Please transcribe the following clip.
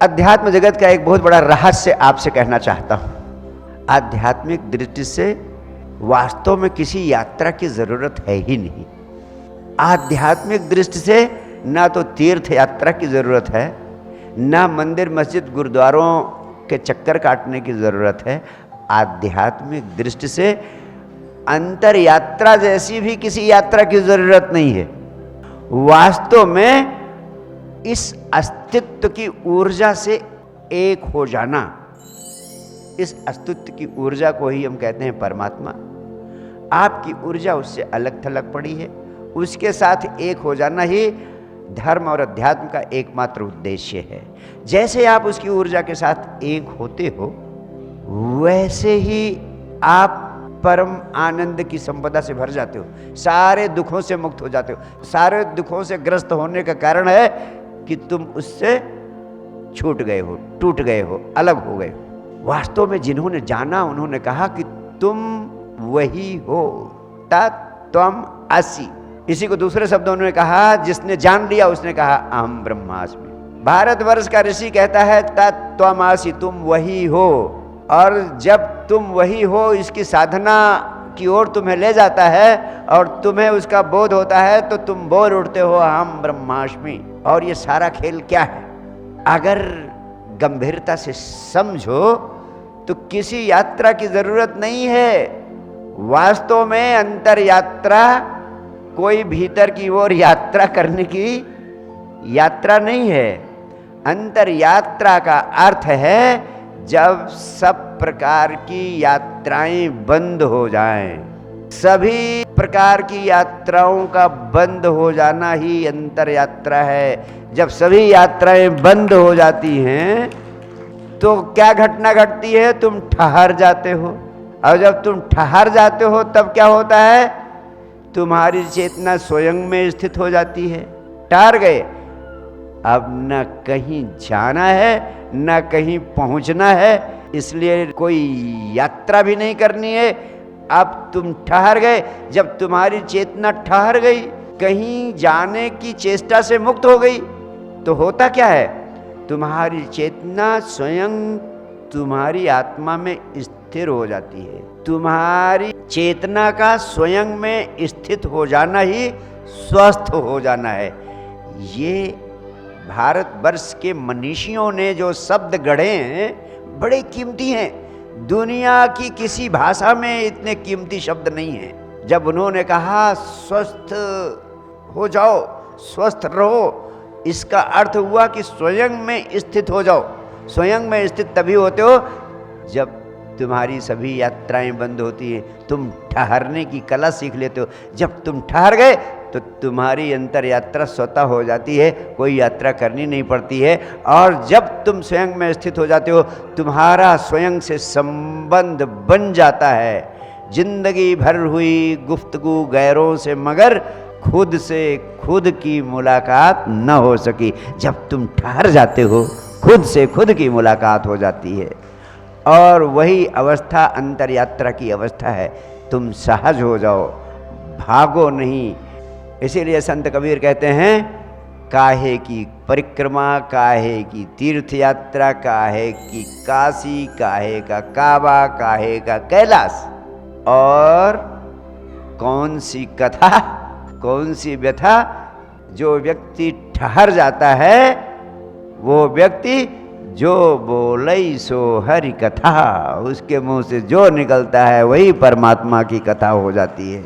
अध्यात्म जगत का एक बहुत बड़ा रहस्य आपसे कहना चाहता हूं। आध्यात्मिक दृष्टि से वास्तव में किसी यात्रा की जरूरत है ही नहीं। आध्यात्मिक दृष्टि से ना तो तीर्थ यात्रा की जरूरत है, ना मंदिर मस्जिद गुरुद्वारों के चक्कर काटने की जरूरत है। आध्यात्मिक दृष्टि से अंतर यात्रा जैसी भी किसी यात्रा की जरूरत नहीं है। वास्तव में इस अस्तित्व की ऊर्जा से एक हो जाना, इस अस्तित्व की ऊर्जा को ही हम कहते हैं परमात्मा। आपकी ऊर्जा उससे अलग थलग पड़ी है, उसके साथ एक हो जाना ही धर्म और अध्यात्म का एकमात्र उद्देश्य है। जैसे आप उसकी ऊर्जा के साथ एक होते हो, वैसे ही आप परम आनंद की संपदा से भर जाते हो, सारे दुखों से मुक्त हो जाते हो। सारे दुखों से ग्रस्त होने का कारण है कि तुम उससे छूट गए हो, टूट गए हो, अलग हो गए हो। वास्तव में जिन्होंने जाना उन्होंने कहा कि तुम वही हो, तत्त्वम् असि। इसी को दूसरे शब्दों ने कहा, जिसने जान लिया उसने कहा अहम ब्रह्मास्मि। भारतवर्ष का ऋषि कहता है तत्त्वमसि, तुम वही हो। और जब तुम वही हो, इसकी साधना की ओर तुम्हें ले जाता है और तुम्हें उसका बोध होता है, तो तुम बोल उठते हो अहम ब्रह्मास्मि। और ये सारा खेल क्या है? अगर गंभीरता से समझो तो किसी यात्रा की जरूरत नहीं है। वास्तव में अंतर यात्रा कोई भीतर की ओर यात्रा करने की यात्रा नहीं है। अंतर यात्रा का अर्थ है जब सब प्रकार की यात्राएं बंद हो जाएं। सभी प्रकार की यात्राओं का बंद हो जाना ही अंतर यात्रा है। जब सभी यात्राएं बंद हो जाती हैं तो क्या घटना घटती है? तुम ठहर जाते हो। और जब तुम ठहर जाते हो तब क्या होता है? तुम्हारी चेतना स्वयं में स्थित हो जाती है। ठहर गए, अब न कहीं जाना है न कहीं पहुंचना है, इसलिए कोई यात्रा भी नहीं करनी है। अब तुम ठहर गए। जब तुम्हारी चेतना ठहर गई, कहीं जाने की चेष्टा से मुक्त हो गई, तो होता क्या है? तुम्हारी चेतना स्वयं तुम्हारी आत्मा में स्थिर हो जाती है। तुम्हारी चेतना का स्वयं में स्थित हो जाना ही स्वस्थ हो जाना है। ये भारतवर्ष के मनीषियों ने जो शब्द गढ़े हैं बड़े कीमती हैं। दुनिया की किसी भाषा में इतने कीमती शब्द नहीं हैं। जब उन्होंने कहा स्वस्थ हो जाओ, स्वस्थ रहो, इसका अर्थ हुआ कि स्वयं में स्थित हो जाओ। स्वयं में स्थित तभी होते हो जब तुम्हारी सभी यात्राएं बंद होती हैं, तुम ठहरने की कला सीख लेते हो। जब तुम ठहर गए तो तुम्हारी अंतर यात्रा स्वतः हो जाती है, कोई यात्रा करनी नहीं पड़ती है। और जब तुम स्वयं में स्थित हो जाते हो, तुम्हारा स्वयं से संबंध बन जाता है। जिंदगी भर हुई गुफ्तगू गैरों से, मगर खुद से खुद की मुलाकात न हो सकी। जब तुम ठहर जाते हो, खुद से खुद की मुलाकात हो जाती है। और वही अवस्था अंतर यात्रा की अवस्था है। तुम सहज हो जाओ, भागो नहीं। इसीलिए संत कबीर कहते हैं, काहे की परिक्रमा, काहे की तीर्थ यात्रा, काहे की काशी, काहे का काबा, काहे का कैलाश। और कौन सी कथा, कौन सी व्यथा? जो व्यक्ति ठहर जाता है वो व्यक्ति जो बोलई सो हरि कथा, उसके मुंह से जो निकलता है वही परमात्मा की कथा हो जाती है।